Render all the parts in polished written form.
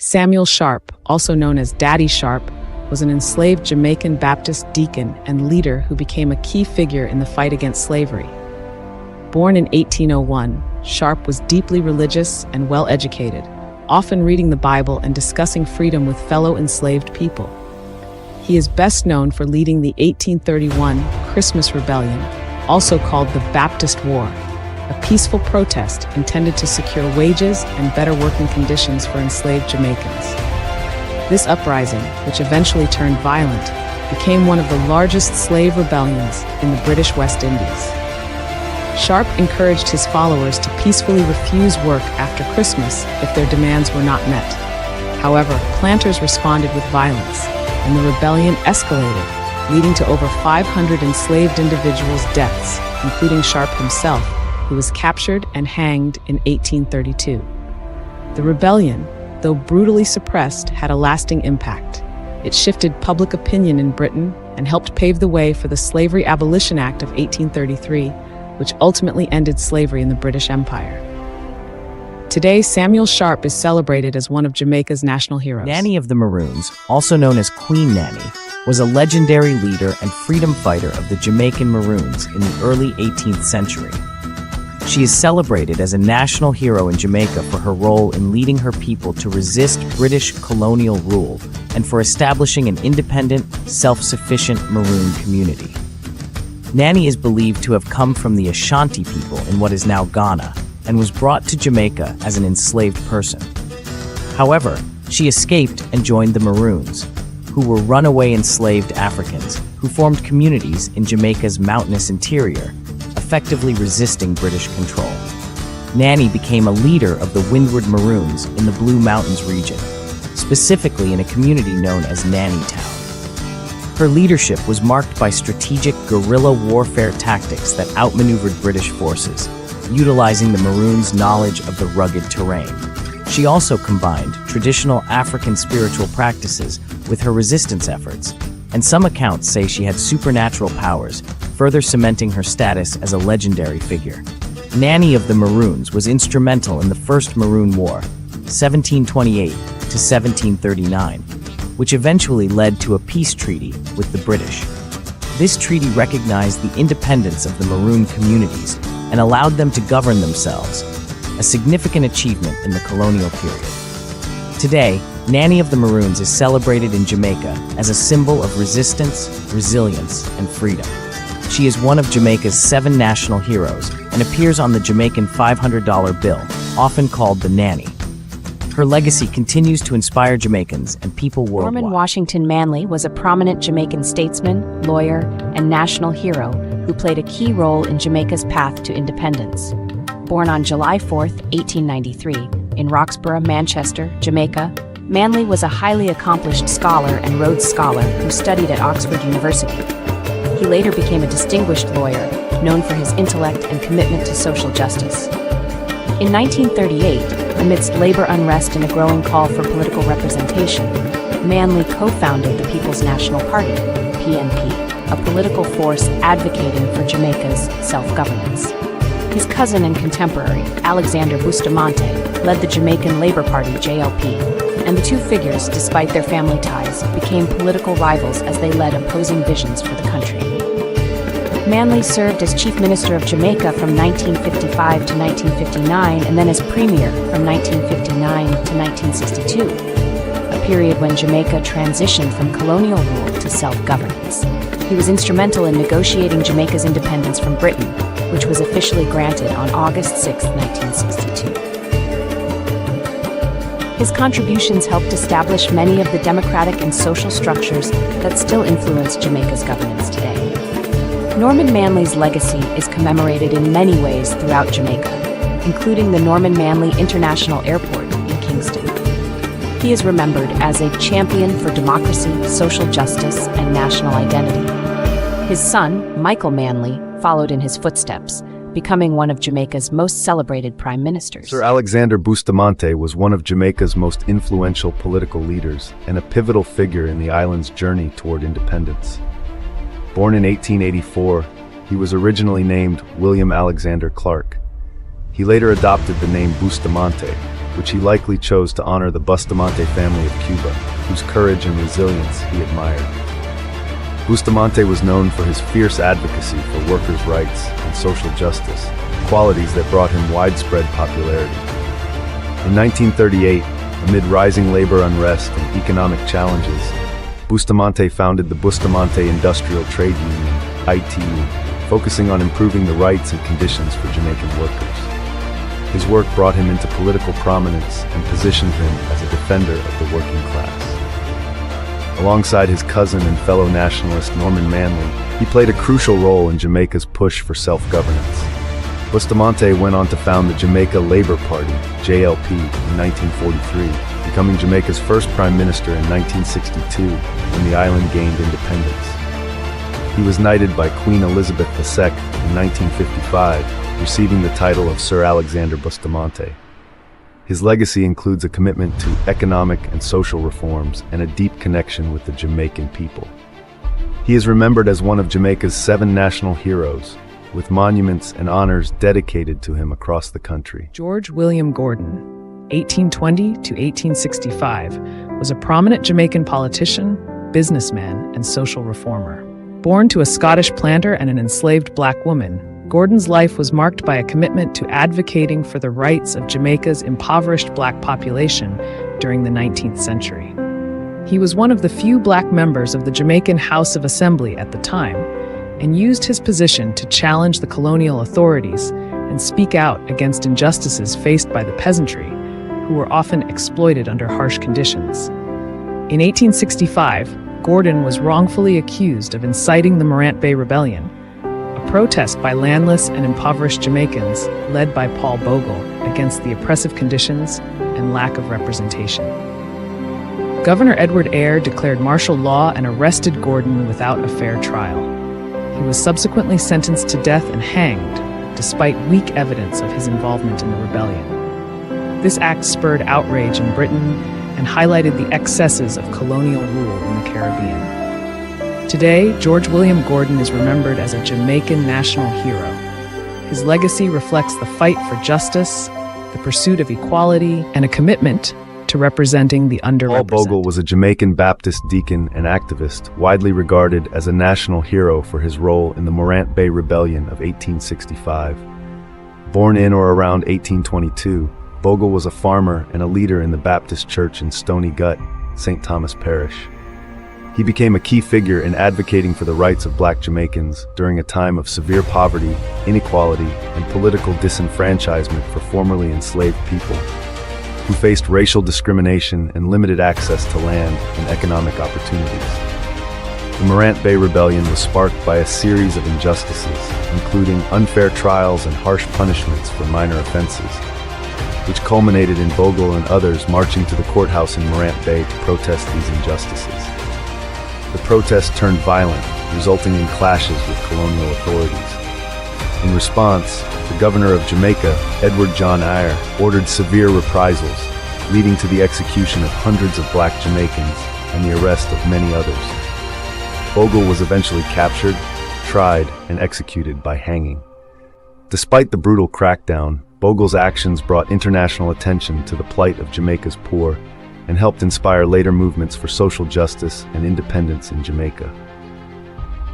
Samuel Sharp, also known as Daddy Sharp, was an enslaved Jamaican Baptist deacon and leader who became a key figure in the fight against slavery. Born in 1801, Sharp was deeply religious and well-educated, often reading the Bible and discussing freedom with fellow enslaved people. He is best known for leading the 1831 Christmas Rebellion, also called the Baptist War, a peaceful protest intended to secure wages and better working conditions for enslaved Jamaicans. This uprising, which eventually turned violent, became one of the largest slave rebellions in the British West Indies. Sharp encouraged his followers to peacefully refuse work after Christmas if their demands were not met. However, planters responded with violence, and the rebellion escalated, leading to over 500 enslaved individuals' deaths, including Sharp himself, who was captured and hanged in 1832. The rebellion, though brutally suppressed, had a lasting impact. It shifted public opinion in Britain and helped pave the way for the Slavery Abolition Act of 1833, which ultimately ended slavery in the British Empire. Today, Samuel Sharp is celebrated as one of Jamaica's national heroes. Nanny of the Maroons, also known as Queen Nanny, was a legendary leader and freedom fighter of the Jamaican Maroons in the early 18th century. She is celebrated as a national hero in Jamaica for her role in leading her people to resist British colonial rule and for establishing an independent, self-sufficient Maroon community. Nanny is believed to have come from the Ashanti people in what is now Ghana and was brought to Jamaica as an enslaved person. However, she escaped and joined the Maroons, who were runaway enslaved Africans who formed communities in Jamaica's mountainous interior, effectively resisting British control. Nanny became a leader of the Windward Maroons in the Blue Mountains region, specifically in a community known as Nanny Town. Her leadership was marked by strategic guerrilla warfare tactics that outmaneuvered British forces, utilizing the Maroons' knowledge of the rugged terrain. She also combined traditional African spiritual practices with her resistance efforts, and some accounts say she had supernatural powers, further cementing her status as a legendary figure. Nanny of the Maroons was instrumental in the First Maroon War, 1728 to 1739, which eventually led to a peace treaty with the British. This treaty recognized the independence of the Maroon communities and allowed them to govern themselves, a significant achievement in the colonial period. Today, Nanny of the Maroons is celebrated in Jamaica as a symbol of resistance, resilience, and freedom. She is one of Jamaica's 7 national heroes and appears on the Jamaican $500 bill, often called the Nanny. Her legacy continues to inspire Jamaicans and people worldwide. Norman Washington Manley was a prominent Jamaican statesman, lawyer, and national hero who played a key role in Jamaica's path to independence. Born on July 4, 1893, in Roxborough, Manchester, Jamaica, Manley was a highly accomplished scholar and Rhodes Scholar who studied at Oxford University. He later became a distinguished lawyer, known for his intellect and commitment to social justice. In 1938, amidst labor unrest and a growing call for political representation, Manley co-founded the People's National Party, PNP, a political force advocating for Jamaica's self-governance. His cousin and contemporary, Alexander Bustamante, led the Jamaican Labour Party, JLP, and the two figures, despite their family ties, became political rivals as they led opposing visions for the country. Manley served as Chief Minister of Jamaica from 1955 to 1959 and then as Premier from 1959 to 1962, a period when Jamaica transitioned from colonial rule to self-governance. He was instrumental in negotiating Jamaica's independence from Britain, which was officially granted on August 6, 1962. His contributions helped establish many of the democratic and social structures that still influence Jamaica's governance today. Norman Manley's legacy is commemorated in many ways throughout Jamaica, including the Norman Manley International Airport in Kingston. He is remembered as a champion for democracy, social justice, and national identity. His son, Michael Manley, followed in his footsteps, becoming one of Jamaica's most celebrated prime ministers. Sir Alexander Bustamante was one of Jamaica's most influential political leaders and a pivotal figure in the island's journey toward independence. Born in 1884, he was originally named William Alexander Clark. He later adopted the name Bustamante, which he likely chose to honor the Bustamante family of Cuba, whose courage and resilience he admired. Bustamante was known for his fierce advocacy for workers' rights and social justice, qualities that brought him widespread popularity. In 1938, amid rising labor unrest and economic challenges, Bustamante founded the Bustamante Industrial Trade Union, ITU, focusing on improving the rights and conditions for Jamaican workers. His work brought him into political prominence and positioned him as a defender of the working class. Alongside his cousin and fellow nationalist Norman Manley, he played a crucial role in Jamaica's push for self-governance. Bustamante went on to found the Jamaica Labour Party, JLP, in 1943, becoming Jamaica's first prime minister in 1962 when the island gained independence. He was knighted by Queen Elizabeth II in 1955, receiving the title of Sir Alexander Bustamante. His legacy includes a commitment to economic and social reforms and a deep connection with the Jamaican people. He is remembered as one of Jamaica's 7 national heroes, with monuments and honors dedicated to him across the country. George William Gordon, 1820 to 1865, was a prominent Jamaican politician, businessman, and social reformer. Born to a Scottish planter and an enslaved black woman, Gordon's life was marked by a commitment to advocating for the rights of Jamaica's impoverished black population during the 19th century. He was one of the few black members of the Jamaican House of Assembly at the time, and used his position to challenge the colonial authorities and speak out against injustices faced by the peasantry, who were often exploited under harsh conditions. In 1865, Gordon was wrongfully accused of inciting the Morant Bay Rebellion, a protest by landless and impoverished Jamaicans led by Paul Bogle against the oppressive conditions and lack of representation. Governor Edward Eyre declared martial law and arrested Gordon without a fair trial. He was subsequently sentenced to death and hanged, despite weak evidence of his involvement in the rebellion. This act spurred outrage in Britain and highlighted the excesses of colonial rule in the Caribbean. Today, George William Gordon is remembered as a Jamaican national hero. His legacy reflects the fight for justice, the pursuit of equality, and a commitment to representing the underrepresented. Paul Bogle was a Jamaican Baptist deacon and activist, widely regarded as a national hero for his role in the Morant Bay Rebellion of 1865. Born in or around 1822, Bogle was a farmer and a leader in the Baptist Church in Stony Gut, St. Thomas Parish. He became a key figure in advocating for the rights of black Jamaicans during a time of severe poverty, inequality, and political disenfranchisement for formerly enslaved people, who faced racial discrimination and limited access to land and economic opportunities. The Morant Bay Rebellion was sparked by a series of injustices, including unfair trials and harsh punishments for minor offenses, which culminated in Bogle and others marching to the courthouse in Morant Bay to protest these injustices. The protest turned violent, resulting in clashes with colonial authorities. In response, the governor of Jamaica, Edward John Eyre, ordered severe reprisals, leading to the execution of hundreds of black Jamaicans and the arrest of many others. Bogle was eventually captured, tried, and executed by hanging. Despite the brutal crackdown, Bogle's actions brought international attention to the plight of Jamaica's poor and helped inspire later movements for social justice and independence in Jamaica.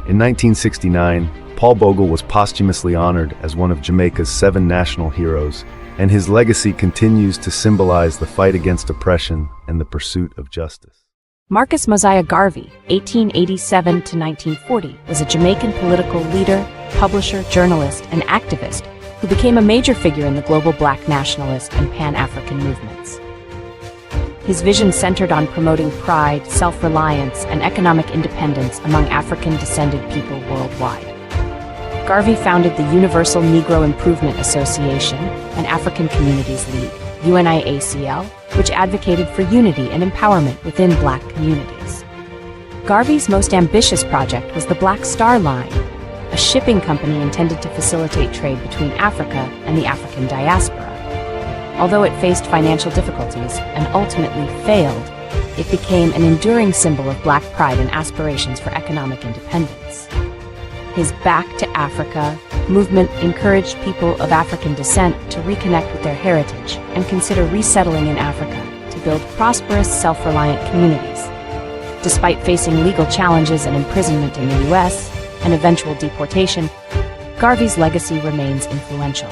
In 1969, Paul Bogle was posthumously honored as one of Jamaica's 7 national heroes, and his legacy continues to symbolize the fight against oppression and the pursuit of justice. Marcus Mosiah Garvey, 1887 to 1940, was a Jamaican political leader, publisher, journalist, and activist who became a major figure in the global black nationalist and Pan-African movements. His vision centered on promoting pride, self-reliance, and economic independence among African-descended people worldwide. Garvey founded the Universal Negro Improvement Association and African Communities League, UNIACL, which advocated for unity and empowerment within black communities. Garvey's most ambitious project was the Black Star Line, a shipping company intended to facilitate trade between Africa and the African diaspora. Although it faced financial difficulties and ultimately failed, it became an enduring symbol of black pride and aspirations for economic independence. His Back to Africa movement encouraged people of African descent to reconnect with their heritage and consider resettling in Africa to build prosperous, self-reliant communities. Despite facing legal challenges and imprisonment in the US and eventual deportation, Garvey's legacy remains influential.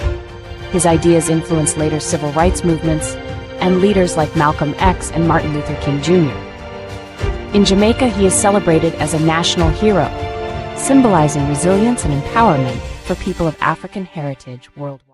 His ideas influenced later civil rights movements and leaders like Malcolm X and Martin Luther King Jr. In Jamaica, he is celebrated as a national hero, symbolizing resilience and empowerment for people of African heritage worldwide.